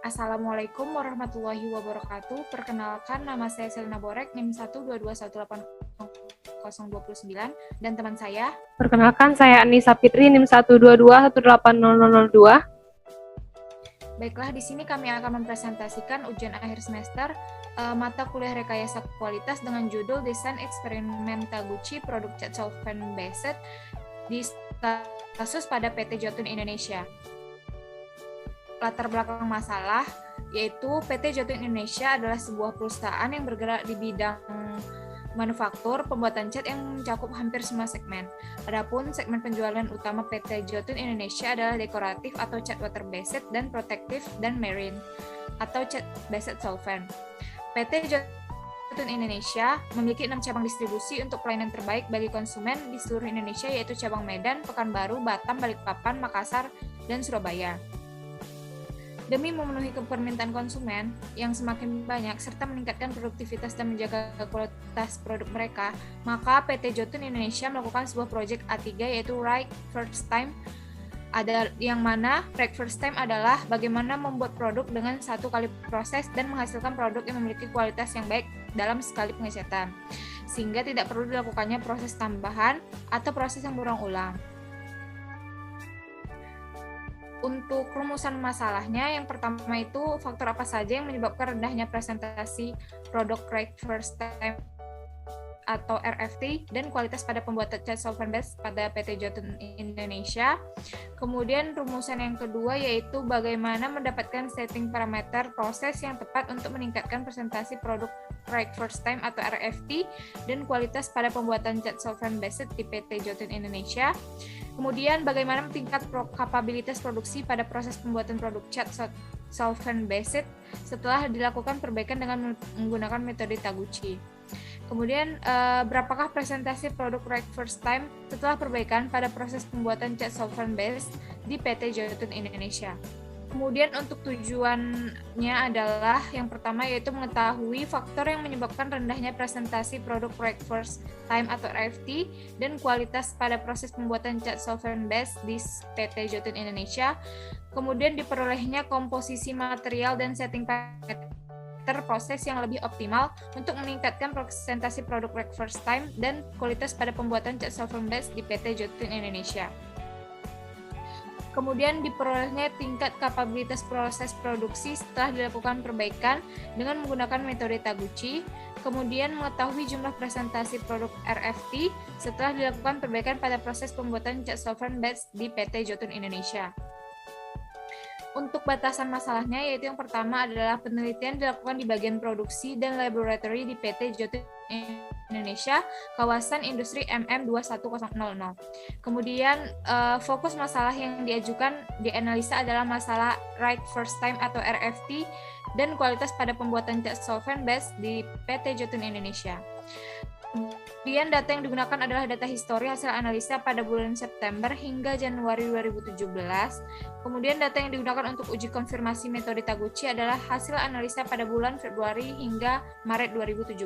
Assalamualaikum warahmatullahi wabarakatuh. Perkenalkan, nama saya Selina Borek, NIM 122180029, dan teman saya. Perkenalkan, saya Anissa Fitri, NIM 122180002. Baiklah, di sini kami akan mempresentasikan ujian akhir semester mata kuliah rekayasa kualitas dengan judul Desain Eksperimen Taguchi Produk Cat Solvent Based di kasus pada PT Jotun Indonesia. Latar belakang masalah, yaitu PT Jotun Indonesia adalah sebuah perusahaan yang bergerak di bidang manufaktur pembuatan cat yang mencakup hampir semua segmen. Adapun segmen penjualan utama PT Jotun Indonesia adalah dekoratif atau cat water based dan protective dan marine atau cat based solvent. PT Jotun Indonesia memiliki 6 cabang distribusi untuk pelayanan terbaik bagi konsumen di seluruh Indonesia, yaitu cabang Medan, Pekanbaru, Batam, Balikpapan, Makassar, dan Surabaya. Demi memenuhi permintaan konsumen yang semakin banyak serta meningkatkan produktivitas dan menjaga kualitas produk mereka, maka PT Jotun Indonesia melakukan sebuah proyek A3, yaitu Right First Time. Yang mana Right First Time adalah bagaimana membuat produk dengan satu kali proses dan menghasilkan produk yang memiliki kualitas yang baik dalam sekali pengecatan, sehingga tidak perlu dilakukannya proses tambahan atau proses yang berulang-ulang. Untuk rumusan masalahnya, yang pertama itu faktor apa saja yang menyebabkan rendahnya presentasi produk Right First Time atau RFT dan kualitas pada pembuatan cat solvent base pada PT Jotun Indonesia. Kemudian rumusan yang kedua yaitu bagaimana mendapatkan setting parameter proses yang tepat untuk meningkatkan presentasi produk Right First Time atau RFT dan kualitas pada pembuatan cat solvent base di PT Jotun Indonesia. Kemudian bagaimana tingkat kapabilitas produksi pada proses pembuatan produk cat solvent based setelah dilakukan perbaikan dengan menggunakan metode Taguchi. Kemudian berapakah presentasi produk Right First Time setelah perbaikan pada proses pembuatan cat solvent based di PT Jotun Indonesia. Kemudian untuk tujuannya adalah yang pertama yaitu mengetahui faktor yang menyebabkan rendahnya presentasi produk Right First Time atau RFT dan kualitas pada proses pembuatan cat solvent base di PT Jotun Indonesia. Kemudian diperolehnya komposisi material dan setting parameter proses yang lebih optimal untuk meningkatkan presentasi produk Right First Time dan kualitas pada pembuatan cat solvent base di PT Jotun Indonesia. Kemudian diperolehnya tingkat kapabilitas proses produksi setelah dilakukan perbaikan dengan menggunakan metode Taguchi. Kemudian mengetahui jumlah presentasi produk RFT setelah dilakukan perbaikan pada proses pembuatan cat solvent base di PT Jotun Indonesia. Untuk batasan masalahnya, yaitu yang pertama adalah penelitian dilakukan di bagian produksi dan laboratory di PT Jotun Indonesia, kawasan industri MM21000. Kemudian fokus masalah yang dianalisa adalah masalah Right First Time atau RFT dan kualitas pada pembuatan cat solvent base di PT Jotun Indonesia. Kemudian data yang digunakan adalah data histori hasil analisa pada bulan September hingga Januari 2017. Kemudian data yang digunakan untuk uji konfirmasi metode Taguchi adalah hasil analisa pada bulan Februari hingga Maret 2017.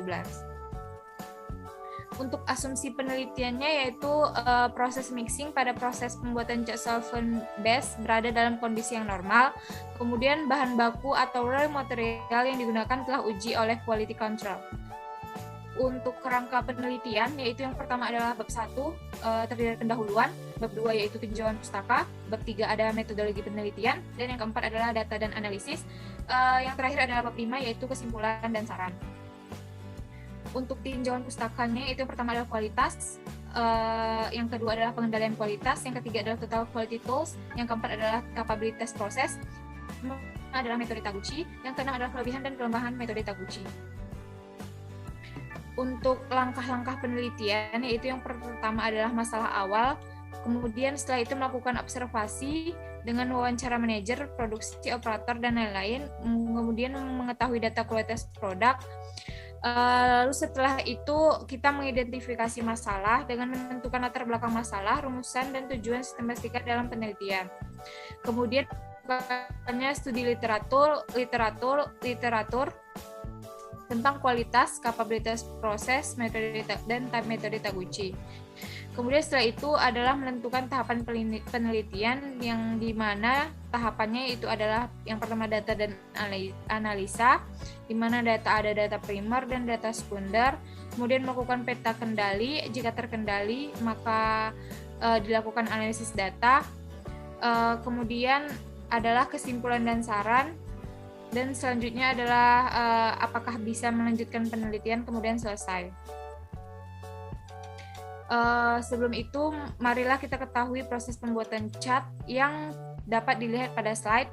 Untuk asumsi penelitiannya yaitu proses mixing pada proses pembuatan cat solvent base berada dalam kondisi yang normal. Kemudian bahan baku atau raw material yang digunakan telah uji oleh quality control. Untuk kerangka penelitian, yaitu yang pertama adalah bab 1, terdiri dari pendahuluan, bab 2 yaitu tinjauan pustaka, bab 3 ada metodologi penelitian, dan yang keempat adalah data dan analisis, yang terakhir adalah bab 5 yaitu kesimpulan dan saran. Untuk tinjauan pustakanya, itu yang pertama adalah kualitas, yang kedua adalah pengendalian kualitas, yang ketiga adalah total quality tools, yang keempat adalah kapabilitas proses, yang adalah metode Taguchi, yang keenam adalah kelebihan dan kelemahan metode Taguchi. Untuk langkah-langkah penelitian, yaitu yang pertama adalah masalah awal, kemudian setelah itu melakukan observasi dengan wawancara manajer, produksi, operator, dan lain-lain, kemudian mengetahui data kualitas produk. Lalu setelah itu kita mengidentifikasi masalah dengan menentukan latar belakang masalah, rumusan, dan tujuan sistematika dalam penelitian. Kemudian studi literatur tentang kualitas, kapabilitas proses, metode dan metode Taguchi. Kemudian setelah itu adalah menentukan tahapan penelitian yang di mana tahapannya itu adalah yang pertama data dan analisa, di mana ada data primer dan data sekunder, kemudian melakukan peta kendali, jika terkendali maka dilakukan analisis data, kemudian adalah kesimpulan dan saran, dan selanjutnya adalah apakah bisa melanjutkan penelitian kemudian selesai. Sebelum itu, marilah kita ketahui proses pembuatan chart yang dapat dilihat pada slide,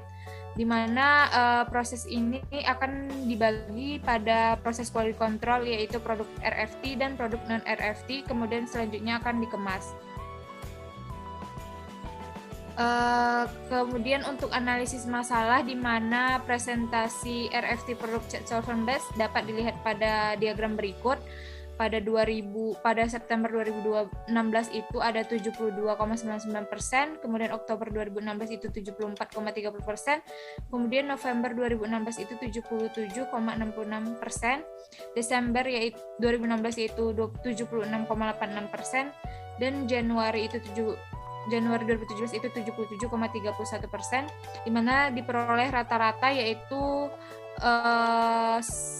di mana proses ini akan dibagi pada proses quality control, yaitu produk RFT dan produk non-RFT, kemudian selanjutnya akan dikemas. Kemudian untuk analisis masalah, di mana presentasi RFT produk chat solvent base dapat dilihat pada diagram berikut. Pada September 2016 itu ada 72,99%, kemudian Oktober 2016 itu 74,30%, kemudian November 2016 itu 77,66%, Desember 2016 itu 76,86%, dan Januari 2017 itu 77,31%, di mana diperoleh rata-rata yaitu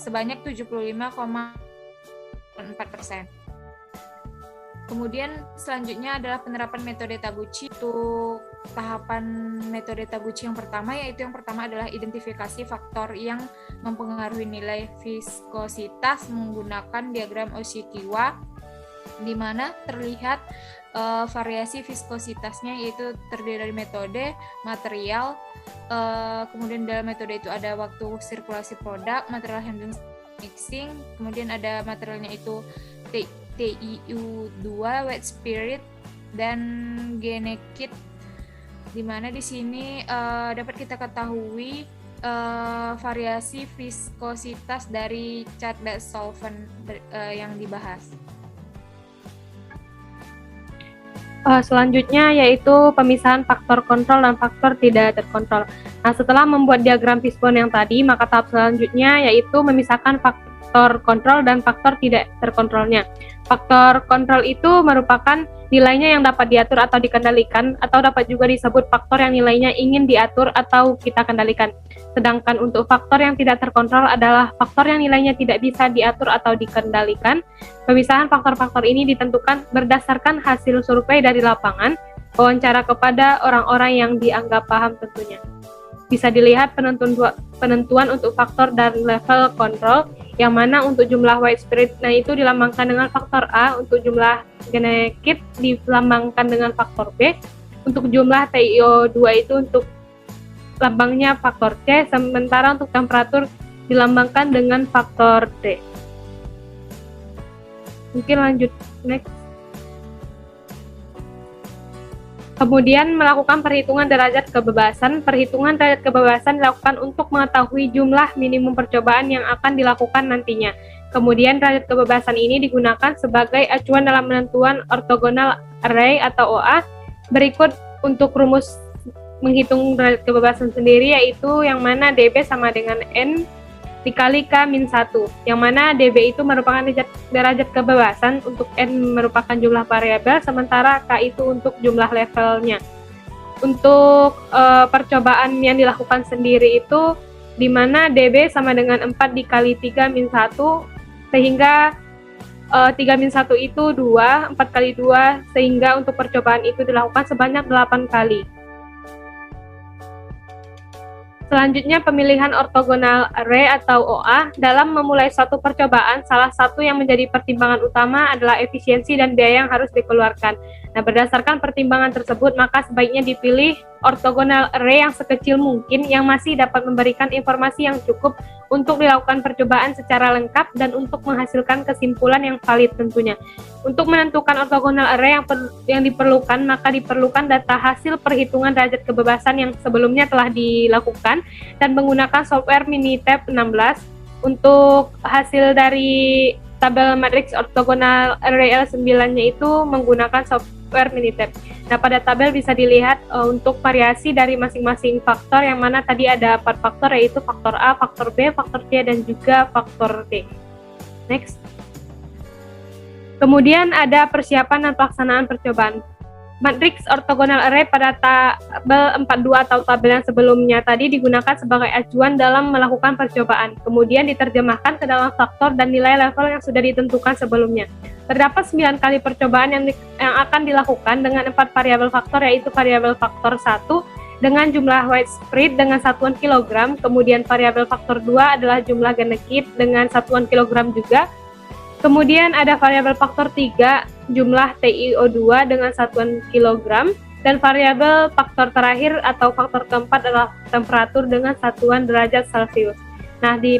sebanyak 75,4%. Kemudian selanjutnya adalah penerapan metode Taguchi. Untuk tahapan metode Taguchi yang pertama, yaitu yang pertama adalah identifikasi faktor yang mempengaruhi nilai viskositas menggunakan diagram Oshikawa, di mana terlihat variasi viskositasnya, yaitu terdiri dari metode, material, kemudian dalam metode itu ada waktu sirkulasi produk, material handling, mixing, kemudian ada materialnya itu TiU2, wet spirit, dan genekit, di mana di sini dapat kita ketahui variasi viskositas dari cat dan solvent yang dibahas. Selanjutnya yaitu pemisahan faktor kontrol dan faktor tidak terkontrol. Nah, setelah membuat diagram fishbone yang tadi, maka tahap selanjutnya yaitu memisahkan faktor kontrol dan faktor tidak terkontrolnya. Faktor kontrol itu merupakan nilainya yang dapat diatur atau dikendalikan, atau dapat juga disebut faktor yang nilainya ingin diatur atau kita kendalikan. Sedangkan untuk faktor yang tidak terkontrol adalah faktor yang nilainya tidak bisa diatur atau dikendalikan. Pemisahan faktor-faktor ini ditentukan berdasarkan hasil survei dari lapangan, wawancara kepada orang-orang yang dianggap paham tentunya. Bisa dilihat penentuan untuk faktor dan level kontrol, yang mana untuk jumlah white spirit, nah itu dilambangkan dengan faktor A, untuk jumlah genekit dilambangkan dengan faktor B, untuk jumlah TiO2 itu untuk lambangnya faktor C, sementara untuk temperatur dilambangkan dengan faktor D. Mungkin lanjut, next. Kemudian melakukan perhitungan derajat kebebasan. Perhitungan derajat kebebasan dilakukan untuk mengetahui jumlah minimum percobaan yang akan dilakukan nantinya. Kemudian derajat kebebasan ini digunakan sebagai acuan dalam penentuan orthogonal array atau OA. Berikut untuk rumus menghitung derajat kebebasan sendiri, yaitu yang mana dB sama dengan N dikali K-1, yang mana dB itu merupakan derajat kebebasan, untuk N merupakan jumlah variabel, sementara K itu untuk jumlah levelnya. Untuk percobaan yang dilakukan sendiri itu, di mana dB sama dengan 4 dikali 3-1, sehingga 3-1 itu 2, 4 kali 2, sehingga untuk percobaan itu dilakukan sebanyak 8 kali. Selanjutnya, pemilihan orthogonal array atau OA. Dalam memulai suatu percobaan, salah satu yang menjadi pertimbangan utama adalah efisiensi dan biaya yang harus dikeluarkan. Nah, berdasarkan pertimbangan tersebut, maka sebaiknya dipilih orthogonal array yang sekecil mungkin, yang masih dapat memberikan informasi yang cukup untuk dilakukan percobaan secara lengkap dan untuk menghasilkan kesimpulan yang valid tentunya. Untuk menentukan orthogonal array yang diperlukan, maka diperlukan data hasil perhitungan derajat kebebasan yang sebelumnya telah dilakukan dan menggunakan software Minitab 16. Untuk hasil dari tabel matriks orthogonal array L9-nya itu menggunakan software Minitab. Nah, pada tabel bisa dilihat untuk variasi dari masing-masing faktor, yang mana tadi ada 4 faktor, yaitu faktor A, faktor B, faktor C, dan juga faktor D. Next. Kemudian ada persiapan dan pelaksanaan percobaan. Matriks ortogonal array pada tabel 42 atau tabel yang sebelumnya tadi digunakan sebagai acuan dalam melakukan percobaan, kemudian diterjemahkan ke dalam faktor dan nilai level yang sudah ditentukan sebelumnya. Terdapat 9 kali percobaan yang akan dilakukan dengan 4 variabel faktor, yaitu variabel faktor 1 dengan jumlah white spread dengan satuan kilogram, kemudian variabel faktor 2 adalah jumlah genekit dengan satuan kilogram juga. Kemudian ada variabel faktor 3, jumlah TiO2 dengan satuan kilogram, dan variabel faktor terakhir atau faktor keempat adalah temperatur dengan satuan derajat Celcius. Nah, di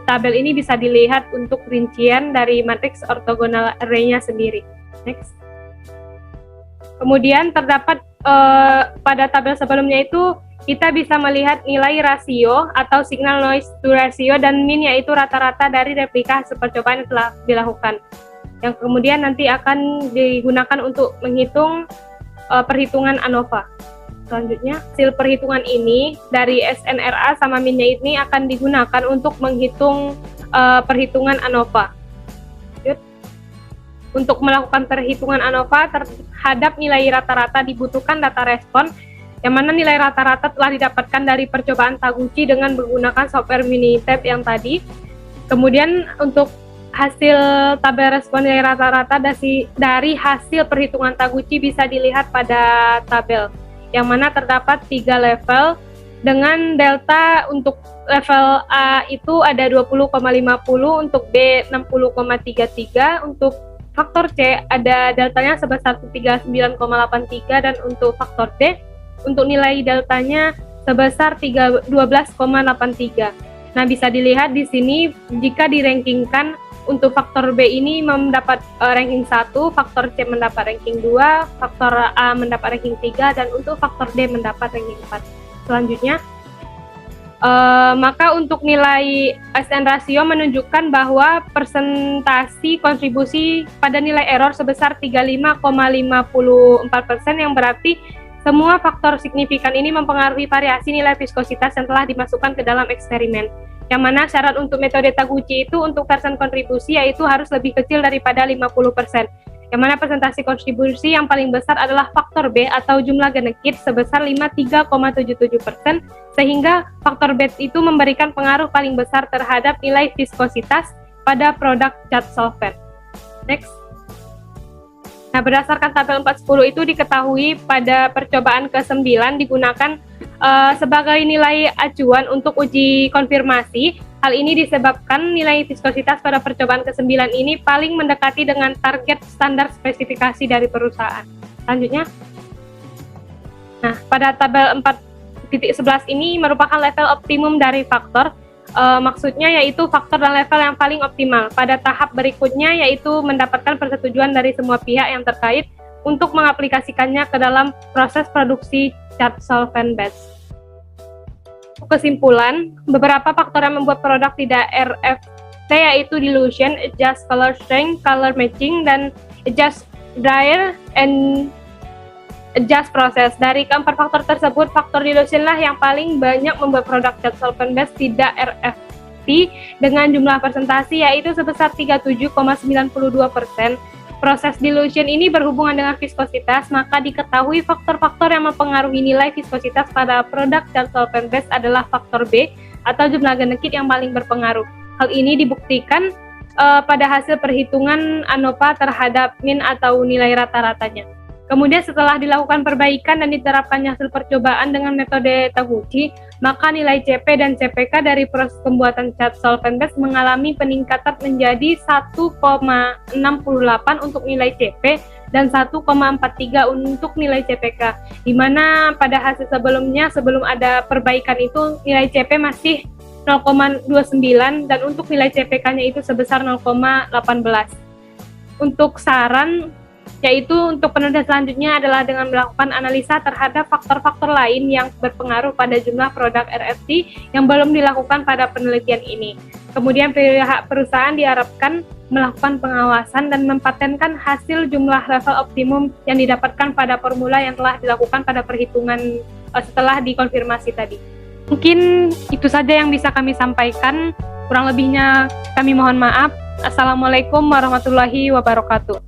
tabel ini bisa dilihat untuk rincian dari matriks ortogonal array-nya sendiri. Next. Kemudian terdapat pada tabel sebelumnya itu kita bisa melihat nilai rasio atau signal noise to ratio dan min, yaitu rata-rata dari replika hasil percobaan yang telah dilakukan, yang kemudian nanti akan digunakan untuk menghitung perhitungan ANOVA. Selanjutnya, hasil perhitungan ini dari SNRA sama minnya ini akan digunakan untuk menghitung perhitungan ANOVA. Untuk melakukan perhitungan ANOVA terhadap nilai rata-rata dibutuhkan data respon, yang mana nilai rata-rata telah didapatkan dari percobaan Taguchi dengan menggunakan software Minitab yang tadi. Kemudian untuk hasil tabel respon nilai rata-rata dari hasil perhitungan Taguchi bisa dilihat pada tabel, yang mana terdapat 3 level dengan delta. Untuk level A itu ada 20,50, untuk B 60,33, untuk faktor C ada deltanya sebesar 39,83, dan untuk faktor D untuk nilai deltanya sebesar 12,83. Nah, bisa dilihat di sini jika dirankingkan, untuk faktor B ini mendapat ranking 1, faktor C mendapat ranking 2, faktor A mendapat ranking 3, dan untuk faktor D mendapat ranking 4. Selanjutnya, maka untuk nilai SN rasio menunjukkan bahwa persentasi kontribusi pada nilai error sebesar 35,54%, yang berarti semua faktor signifikan ini mempengaruhi variasi nilai viskositas yang telah dimasukkan ke dalam eksperimen. Yang mana syarat untuk metode Taguchi itu untuk persen kontribusi yaitu harus lebih kecil daripada 50%. Yang mana presentasi kontribusi yang paling besar adalah faktor B atau jumlah genekit sebesar 53,77%, sehingga faktor B itu memberikan pengaruh paling besar terhadap nilai viskositas pada produk cat solvent. Next. Nah, berdasarkan tabel 410 itu diketahui pada percobaan ke-9 digunakan sebagai nilai acuan untuk uji konfirmasi. Hal ini disebabkan nilai viskositas pada percobaan ke-9 ini paling mendekati dengan target standar spesifikasi dari perusahaan. Selanjutnya, nah, pada tabel 4.11 ini merupakan level optimum dari faktor. Maksudnya yaitu faktor dan level yang paling optimal. Pada tahap berikutnya yaitu mendapatkan persetujuan dari semua pihak yang terkait untuk mengaplikasikannya ke dalam proses produksi cat solvent batch. Kesimpulan, beberapa faktor yang membuat produk tidak RFT yaitu dilution, adjust color strength, color matching, dan adjust dryer and adjust proses. Dari keempat faktor tersebut, faktor dilution lah yang paling banyak membuat produk cat solvent batch tidak RFT dengan jumlah persentase yaitu sebesar 37,92%. Proses dilution ini berhubungan dengan viskositas, maka diketahui faktor-faktor yang mempengaruhi nilai viskositas pada produk cat solvent batch adalah faktor B atau jumlah genekit yang paling berpengaruh. Hal ini dibuktikan pada hasil perhitungan ANOVA terhadap min atau nilai rata-ratanya. Kemudian setelah dilakukan perbaikan dan diterapkannya hasil percobaan dengan metode Taguchi, maka nilai CP dan CPK dari proses pembuatan cat solvent batch mengalami peningkatan menjadi 1,68 untuk nilai CP dan 1,43 untuk nilai CPK. Di mana pada hasil sebelumnya, sebelum ada perbaikan itu, nilai CP masih 0,29 dan untuk nilai CPK-nya itu sebesar 0,18. Untuk saran, yaitu untuk penelitian selanjutnya adalah dengan melakukan analisa terhadap faktor-faktor lain yang berpengaruh pada jumlah produk RFT yang belum dilakukan pada penelitian ini. Kemudian pihak perusahaan diharapkan melakukan pengawasan dan mempatenkan hasil jumlah level optimum yang didapatkan pada formula yang telah dilakukan pada perhitungan setelah dikonfirmasi tadi. Mungkin itu saja yang bisa kami sampaikan. Kurang lebihnya kami mohon maaf. Assalamualaikum warahmatullahi wabarakatuh.